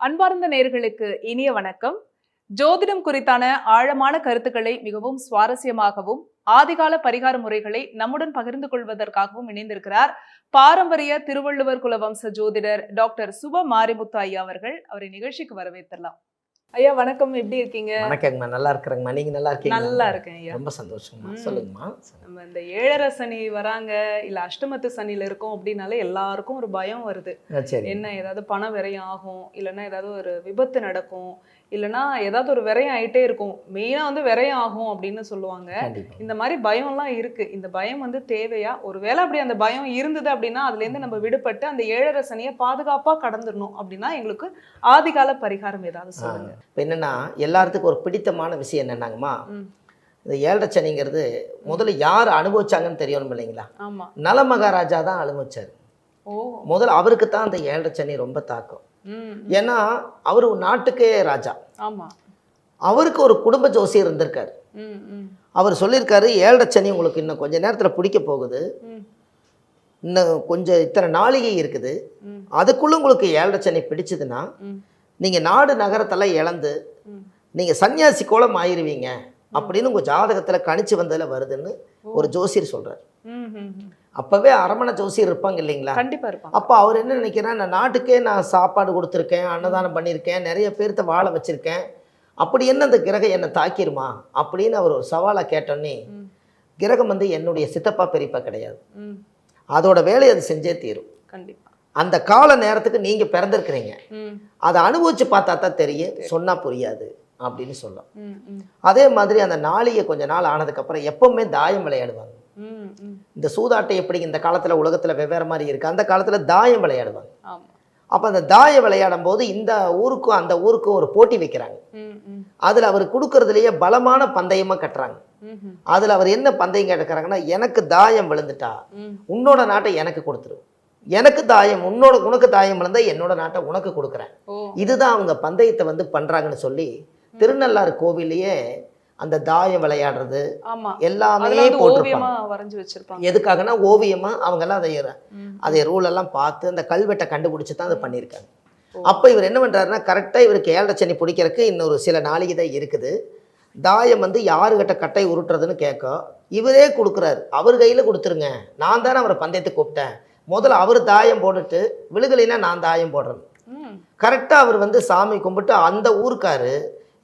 அன்பார்ந்த நேயர்களுக்கு இனிய வணக்கம். ஜோதிடம் குறித்தான ஆழமான கருத்துக்களை மிகவும் சுவாரஸ்யமாகவும் ஆதிகால பரிகார முறைகளை நம்முடன் பகிர்ந்து கொள்வதற்காகவும் இணைந்திருக்கிறார் பாரம்பரிய திருவள்ளுவர் குல வம்ச ஜோதிடர் டாக்டர் சுப மாரிமுத்து ஐயா அவர்கள். அவரை நிகழ்ச்சிக்கு வரவேற்றலாம். ஐயா வணக்கம், எப்படி இருக்கீங்க? வணக்கங்கம்மா, நல்லா இருக்கிறேங்கம்மா. நீங்க நல்லா இருக்கீங்க? நல்லா இருக்கேன் ஐயா. ரொம்ப சந்தோஷங்கம்மா. சொல்லுங்கம்மா. நம்ம இந்த 7.5 சனி வராங்க இல்ல அஷ்டமத்து சனியில இருக்கோம் அப்படின்னாலே எல்லாருக்கும் ஒரு பயம் வருது. என்ன ஏதாவது பண விரயம் ஆகும், இல்லைன்னா ஏதாவது ஒரு விபத்து நடக்கும், இல்லைன்னா ஏதாவது ஒரு விரயம் ஆயிட்டே இருக்கும். மெயினா வந்து விரயம் ஆகும் அப்படின்னு சொல்லுவாங்க. இந்த மாதிரி பயம்லாம் இருக்கு. இந்த பயம் வந்து தேவையா? ஒருவேளை அப்படி அந்த பயம் இருந்தது அப்படின்னா அதுல இருந்து நம்ம விடுபட்டு அந்த 7.5 சனியை பாதுகாப்பா கடந்துடணும் அப்படின்னா எங்களுக்கு ஆதிகால பரிகாரம் ஏதாவது சொல்லுங்க. இப்போ என்னன்னா, எல்லாத்துக்கும் ஒரு பிடித்தமான விஷயம் என்னன்னாங்கம்மா, இந்த 7.5 சனிங்கிறது முதல்ல யார் அனுபவிச்சாங்கன்னு தெரியணும் இல்லைங்களா? ஆமா, நல மகாராஜா தான் அனுபவிச்சாரு. முதல்ல அவருக்கு தான் அந்த 7.5 சனி ரொம்ப தாக்கம். ஏன்னா அவரு நாட்டுக்கே ராஜா. ஆமா, அவருக்கு ஒரு குடும்ப ஜோசியர் இருந்திருக்காரு. அவர் சொல்லியிருக்காரு, 7.5 சனி உங்களுக்கு இன்னும் கொஞ்ச நேரத்தில் பிடிக்க போகுது, இன்னும் கொஞ்சம் இத்தனை நாளிகை இருக்குது, அதுக்குள்ள உங்களுக்கு 7.5 சனி பிடிச்சதுன்னா நீங்கள் நாடு நகரத்தெல்லாம் இழந்து நீங்கள் சன்னியாசி கோலம் ஆயிருவீங்க அப்படின்னு உங்கள் ஜாதகத்தில் கணிச்சு வந்ததில் வருதுன்னு ஒரு ஜோசியர் சொல்கிறார். அப்போவே அரமணை ஜோசியர் இருப்பாங்க இல்லைங்களா? கண்டிப்பாக இருப்பாங்க. அப்போ அவர் என்ன நினைக்கிறேன், நான் நாட்டுக்கே நான் சாப்பாடு கொடுத்துருக்கேன், அன்னதானம் பண்ணியிருக்கேன், நிறைய பேர்த்த வாழ வச்சுருக்கேன், அப்படி என்ன அந்த கிரகம் என்னை தாக்கிருமா அப்படின்னு அவர் ஒரு சவாலை கேட்டோன்னே, கிரகம் வந்து என்னுடைய சித்தப்பா பெரியப்பா கிடையாது, அதோட வேலையை அது செஞ்சே தீரும். கண்டிப்பாக அந்த கால நேரத்துக்கு நீங்க பிறந்திருக்கிறீங்க, அதை அனுபவிச்சு பார்த்தா தான் தெரியும், சொன்னா புரியாது அப்படின்னு சொல்லலாம். அதே மாதிரி அந்த நாளிகை கொஞ்ச நாள் ஆனதுக்கு அப்புறம் எப்பவுமே தாயம் விளையாடுவாங்க. இந்த சூதாட்டை எப்படி இந்த காலத்துல உலகத்துல வெவ்வேறு மாதிரி இருக்கு, அந்த காலத்துல தாயம் விளையாடுவாங்க. அப்ப அந்த தாயம் விளையாடும் போது இந்த ஊருக்கும் அந்த ஊருக்கும் ஒரு போட்டி வைக்கிறாங்க. அதுல அவர் கொடுக்கறதுலயே பலமான பந்தயமா கட்டுறாங்க. அதுல அவர் என்ன பந்தயம் கேட்கறாங்கன்னா, எனக்கு தாயம் விழுந்துட்டா உன்னோட நாட்டை எனக்கு கொடுத்துரு, எனக்கு தாயம் உனக்கு தாயம் விழுந்தா என்னோட நாட்டை உனக்கு கொடுக்குறேன். இதுதான் அவங்க பந்தயத்தை வந்து பண்றாங்கன்னு சொல்லி திருநள்ளாறு கோவிலையே அந்த தாயம் விளையாடுறது எல்லாமே போட்டிருப்பாங்க. எதுக்காகனா ஓவியமா அவங்க எல்லாம் அதை ரூல் எல்லாம் பார்த்து அந்த கல்வெட்டை கண்டுபிடிச்சு தான் அதை பண்ணியிருக்காங்க. அப்போ இவர் என்ன பண்றாருன்னா, கரெக்டாக இவருக்கு 7.5 சனி பிடிக்கிறதுக்கு இன்னொரு சில நாளைக்கு தான் இருக்குது. தாயம் வந்து யாருக்கிட்ட கட்டை உருட்டுறதுன்னு கேட்க இவரே கொடுக்குறாரு. அவர் கையில் கொடுத்துருங்க, நான் தானே அவரை பந்தயத்துக்கு கூப்பிட்டேன், முதல்ல அவர் தாயம் போட்டுட்டு விழுகலைன்னா நான் தாயம் போடுறேன். கரெக்டாக அவர் வந்து சாமி கும்பிட்டு அந்த ஊருக்காரு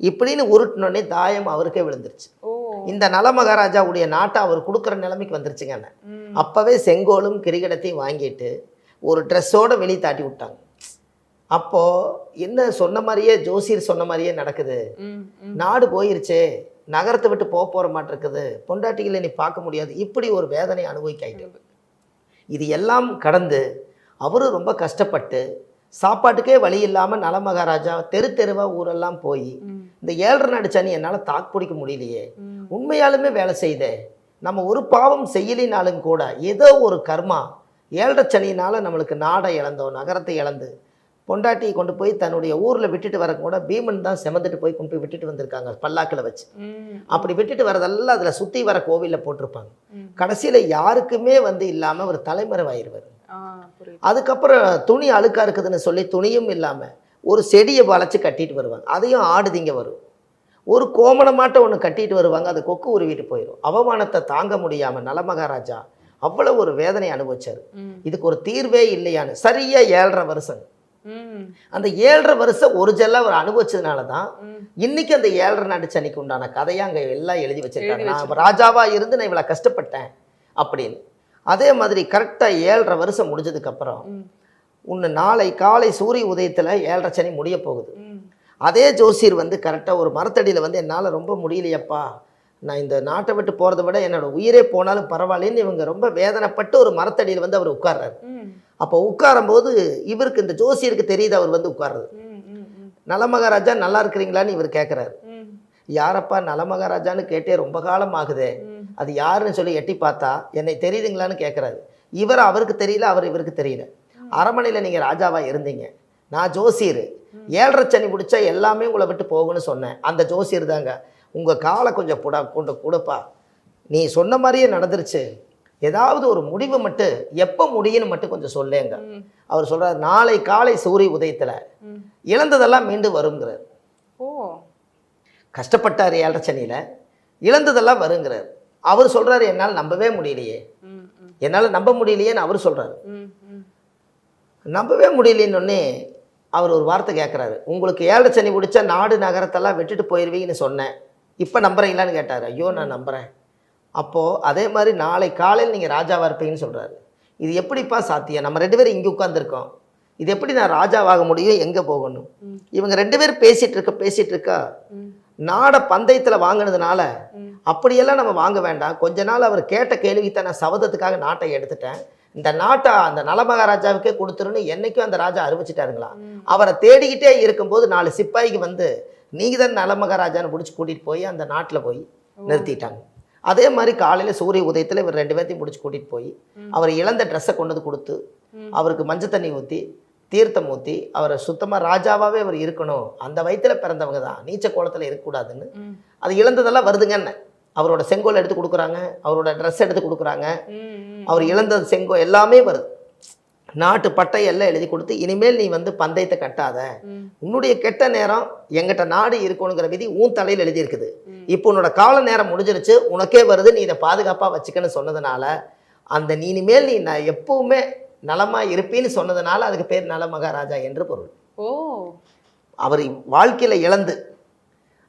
இப்படின்னு உருட்டினோடனே தாயம் அவருக்கே விழுந்துருச்சு. இந்த நல மகாராஜாவுடைய நாட்டை அவர் கொடுக்குற நிலைமைக்கு வந்துருச்சுங்க. அப்போவே செங்கோலும் கிரிகடத்தையும் வாங்கிட்டு ஒரு ட்ரெஸ்ஸோட வெளியே தாட்டி விட்டாங்க. அப்போது என்ன சொன்ன மாதிரியே ஜோசியர் சொன்ன மாதிரியே நடக்குது. நாடு போயிருச்சே, நகரத்தை விட்டு போகிற மாட்டிருக்குது, பொண்டாட்டிகளை நீ பார்க்க முடியாது, இப்படி ஒரு வேதனை அனுபவிக்காயிட்டு இது எல்லாம் கடந்து அவரும் ரொம்ப கஷ்டப்பட்டு சாப்பாட்டுக்கே வழி இல்லாமல் நல மகாராஜா தெரு தெருவாக ஊரெல்லாம் போய் இந்த 7.5 நாடு சனி என்னால் தாக்கு பிடிக்க முடியலையே, உண்மையாலுமே வேலை செய்தே, நம்ம ஒரு பாவம் செய்யலினாலும் கூட ஏதோ ஒரு கர்மா 7.5 சனியினால் நம்மளுக்கு நாடை இழந்தோம், நகரத்தை இழந்து பொண்டாட்டியை கொண்டு போய் தன்னுடைய ஊரில் விட்டுட்டு வர கூட பீமன் தான் செமந்துட்டு போய் கொண்டு போய் விட்டுட்டு வந்திருக்காங்க பல்லாக்கில் வச்சு. அப்படி விட்டுட்டு வரதெல்லாம் அதில் சுற்றி வர கோவிலில் போட்டிருப்பாங்க. கடைசியில் யாருக்குமே வந்து இல்லாமல் ஒரு தலைமறைவாயிருவார். அதுக்கப்புறம் துணி அழுக்கா இருக்குதுன்னு சொல்லி துணியும் இல்லாமல் ஒரு செடியை வளைச்சி கட்டிட்டு வருவாங்க, அதையும் ஆடுதிங்க வரும். ஒரு கோமணமாட்ட ஒன்று கட்டிட்டு வருவாங்க, அது கொக்கு உருவிட்டு போயிடும். அவமானத்தை தாங்க முடியாமல் நல மகாராஜா அவ்வளோ ஒரு வேதனை அனுபவிச்சார். இதுக்கு ஒரு தீர்வே இல்லையான்னு சரியா 7.5 வருஷம் அந்த 7.5 வருஷம் ஒரு ஜெல்லா அவர் அனுபவிச்சதுனால தான் இன்னைக்கு அந்த 7.5 நாடு சனிக்கு உண்டான கதையா அங்கே எல்லாம் எழுதி வச்சிருக்காங்க. நான் ராஜாவா இருந்து நான் இவ்வளோ கஷ்டப்பட்டேன் அப்படின்னு. அதே மாதிரி கரெக்டாக 7.5 வருஷம் முடிஞ்சதுக்கப்புறம் ஒன்று நாளை காலை சூரிய உதயத்தில் 7.5 சனி முடிய போகுது. அதே ஜோசியர் வந்து கரெக்டாக ஒரு மரத்தடியில் வந்து என்னால் ரொம்ப முடியலையப்பா, நான் இந்த நாட்டை விட்டு போகிறத விட என்னோட உயிரே போனாலும் பரவாயில்லன்னு இவங்க ரொம்ப வேதனைப்பட்டு ஒரு மரத்தடியில் வந்து அவர் உட்கார்றாரு. அப்போ உட்காரும்போது இவருக்கு இந்த ஜோசியருக்கு தெரியுது அவர் வந்து உட்கார்றது. நல மகாராஜா நல்லா இருக்கிறீங்களான்னு இவர் கேட்குறாரு. யாரப்பா நல மகாராஜான்னு கேட்டே ரொம்ப காலம் ஆகுதே, அது யாருன்னு சொல்லி எட்டி பார்த்தா என்னை தெரியுதுங்களான்னு கேட்குறாரு. அவருக்கு தெரியல, அவர் இவருக்கு தெரியல. அரமனையில் நீங்கள் ராஜாவாக இருந்தீங்க, நான் ஜோசியர், 7.5 சனி முடிச்சா எல்லாமே உங்களை விட்டு போகுன்னு சொன்னேன், அந்த ஜோசியர் தாங்க. உங்கள் காலை கொஞ்சம் கொண்டு கொடுப்பா, நீ சொன்ன மாதிரியே நடந்துருச்சு, ஏதாவது ஒரு முடிவு மட்டும் எப்போ முடியும்னு மட்டும் கொஞ்சம் சொல்லேங்க. அவர் சொல்றாரு, நாளை காலை சூரிய உதயத்துல இழந்ததெல்லாம் மீண்டும் வருங்கிறார். ஓ, கஷ்டப்பட்டார் 7.5 சனியில, இழந்ததெல்லாம் வருங்கிறார். அவர் சொல்றாரு, என்னால் நம்பவே முடியலையே, என்னால் நம்ப முடியலையேன்னு அவர் சொல்றாரு. நம்பவே முடியலன்னொன்னே அவர் ஒரு வார்த்தை கேட்குறாரு, உங்களுக்கு 7.5 சனி பிடிச்சா நாடு நகரத்தெல்லாம் விட்டுட்டு போயிடுவீங்கன்னு சொன்னேன், இப்போ நம்புறீங்களான்னு கேட்டார். ஐயோ நான் நம்புகிறேன். அப்போது அதே மாதிரி நாளை காலையில் நீங்கள் ராஜாவாக இருப்பீங்கன்னு சொல்கிறாரு. இது எப்படிப்பா சாத்தியம்? நம்ம 2 பேரும் இங்கே உட்காந்துருக்கோம், இது எப்படி நான் ராஜாவாக முடியும், எங்கே போகணும்? இவங்க 2 பேரும் பேசிகிட்டு இருக்கா நாடை பந்தயத்தில் வாங்கினதுனால அப்படியெல்லாம் நம்ம வாங்க வேண்டாம். கொஞ்ச நாள் அவர் கேட்ட கேள்விக்கு நான் சபதத்துக்காக நாட்டை எடுத்துட்டேன், இந்த நாட்டை அந்த நலமகாராஜாவுக்கே கொடுத்துருன்னு என்னைக்கும் அந்த ராஜா அறிவிச்சிட்டாருங்களா. அவரை தேடிக்கிட்டே இருக்கும்போது 4 சிப்பாய்க்கு வந்து நீங்கள் தான் நலமகாராஜான்னு பிடிச்சி கூட்டிகிட்டு போய் அந்த நாட்டில் போய் நிறுத்திட்டாங்க. அதே மாதிரி காலையில் சூரிய உதயத்தில் இவர் 2 பேர்த்தையும் பிடிச்சி கூட்டிகிட்டு போய் அவர் இழந்த ட்ரெஸ்ஸை கொண்டு வந்து கொடுத்து அவருக்கு மஞ்சள் தண்ணி ஊற்றி தீர்த்தம் ஊற்றி அவரை சுத்தமாக ராஜாவாகவே அவர் இருக்கணும், அந்த வயிற்றில் பிறந்தவங்க தான், நீச்ச கோலத்தில் இருக்கக்கூடாதுன்னு. அது இழந்ததெல்லாம் வருதுங்கன்னு அவரோட செங்கோல் எடுத்து கொடுக்குறாங்க, அவரோட ட்ரெஸ் எடுத்து கொடுக்குறாங்க, அவர் இழந்தது செங்கோல் எல்லாமே வருது. நாட்டு பட்டை எல்லாம் எழுதி கொடுத்து, இனிமேல் நீ வந்து பந்தயத்தை கட்டாத, உன்னுடைய கெட்ட நேரம் எங்கிட்ட நாடு இருக்கணுங்கிற விதி உன் தலையில் எழுதியிருக்குது, இப்போ உன்னோட கால நேரம் முடிஞ்சிருச்சு, உனக்கே வருது, நீ இதை பாதுகாப்பாக வச்சுக்கன்னு சொன்னதுனால அந்த நீ இனிமேல் நீ நான் எப்பவுமே நலமாக இருப்பேன்னு சொன்னதுனால அதுக்கு பேர் நலமகாராஜா என்று பொருள். ஓ, அவர் வாழ்க்கையில் இழந்து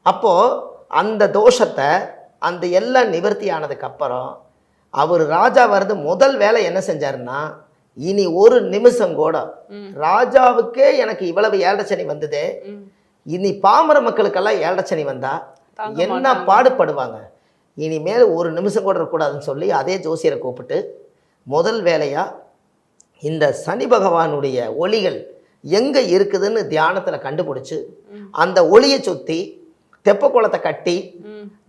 அப்போது அந்த தோஷத்தை அந்த எல்லாம் நிவர்த்தி ஆனதுக்கப்புறம் அவர் ராஜா வருது முதல் வேலை என்ன செஞ்சாருன்னா, இனி ஒரு நிமிஷம் கூட ராஜாவுக்கே எனக்கு இவ்வளவு 7.5 சனி வந்ததே, இனி பாமர மக்களுக்கெல்லாம் 7.5 சனி வந்தா என்ன பாடுபடுவாங்க, இனிமேல் ஒரு நிமிஷம் கூட இருக்கக்கூடாதுன்னு சொல்லி அதே ஜோசியரை கூப்பிட்டு முதல் வேலையாக இந்த சனி பகவானுடைய ஒளிகள் எங்கே இருக்குதுன்னு தியானத்தில் கண்டுபிடிச்சி அந்த ஒளியை சுற்றி தெப்ப குளத்தை கட்டி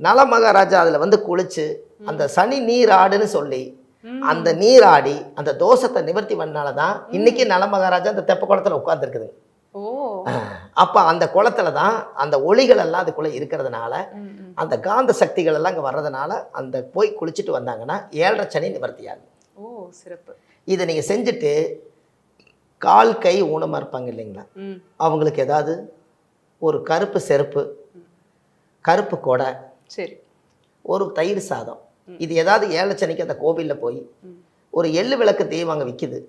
நலமகாராஜா அதில் வந்து குளிச்சு அந்த சனி நீராடுன்னு சொல்லி அந்த நீராடி அந்த தோஷத்தை நிவர்த்தி பண்ணால தான் இன்னைக்கு நலமகாராஜா அந்த தெப்ப குளத்தில் உட்கார்ந்துருக்குது. அப்போ அந்த குளத்துல தான் அந்த ஒளிகள் எல்லாம் அதுக்குள்ளே இருக்கிறதுனால அந்த காந்த சக்திகள் எல்லாம் அங்கே வர்றதுனால அந்த போய் குளிச்சுட்டு வந்தாங்கன்னா 7.5 சனி நிவர்த்தியாகும். ஓ, சிறப்பு. இதை நீங்கள் செஞ்சுட்டு கால் கை ஊனமாக இருப்பாங்க இல்லைங்களா, அவங்களுக்கு ஏதாவது ஒரு கருப்பு செருப்பு, கருப்பு கொடை, சரி, ஒரு தயிர் சாதம், இது ஏதாவது 7.5 சனிக்கு அந்த கோவிலில் போய் ஒரு எள்ளு விளக்கு தெய்வம் அங்கே விற்கிது,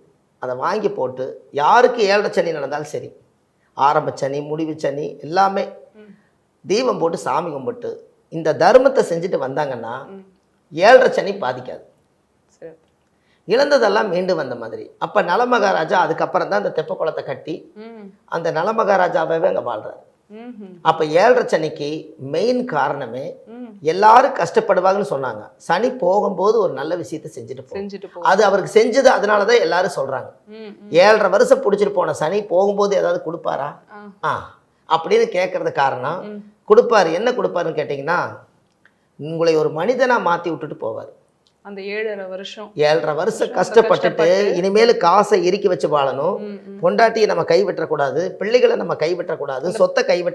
அதை வாங்கி போட்டு யாருக்கு 7.5 சனி நடந்தாலும் சரி, ஆரம்ப சனி முடிவு சனி எல்லாமே தீபம் போட்டு சாமி கும்பிட்டு இந்த தர்மத்தை செஞ்சுட்டு வந்தாங்கன்னா 7.5 சனி பாதிக்காது, இழந்ததெல்லாம் மீண்டும் வந்த மாதிரி. அப்போ நலமகாராஜா அதுக்கப்புறம் தான் அந்த தெப்ப குளத்தை கட்டி அந்த நலமகாராஜாவே அங்கே வாழ்றாரு. அப்போ 7.5 சனிக்கு மெயின் காரணமே எல்லாரும் கஷ்டப்படுவாங்கன்னு சொன்னாங்க, சனி போகும்போது ஒரு நல்ல விஷயத்தை செஞ்சுட்டு போ, அது அவருக்கு செஞ்சது, அதனால தான் எல்லாரும் சொல்றாங்க 7.5 வருஷம் பிடிச்சிட்டு போன சனி போகும்போது ஏதாவது கொடுப்பாரா அப்படின்னு கேட்கறது காரணம். கொடுப்பாரு. என்ன கொடுப்பாருன்னு கேட்டிங்கன்னா, உங்களை ஒரு மனிதனாக மாற்றி விட்டுட்டு போவார். அந்த 7.5 வருஷம் கஷ்டப்பட்டுட்டு இனிமேல் காசை இறுக்கி வச்சு வாழணும், பொண்டாட்டியை நம்ம கைவிட்டக்கூடாது, பிள்ளைகளை நம்ம கைவிட்டக்கூடாது, சொத்தை கைவிட்ட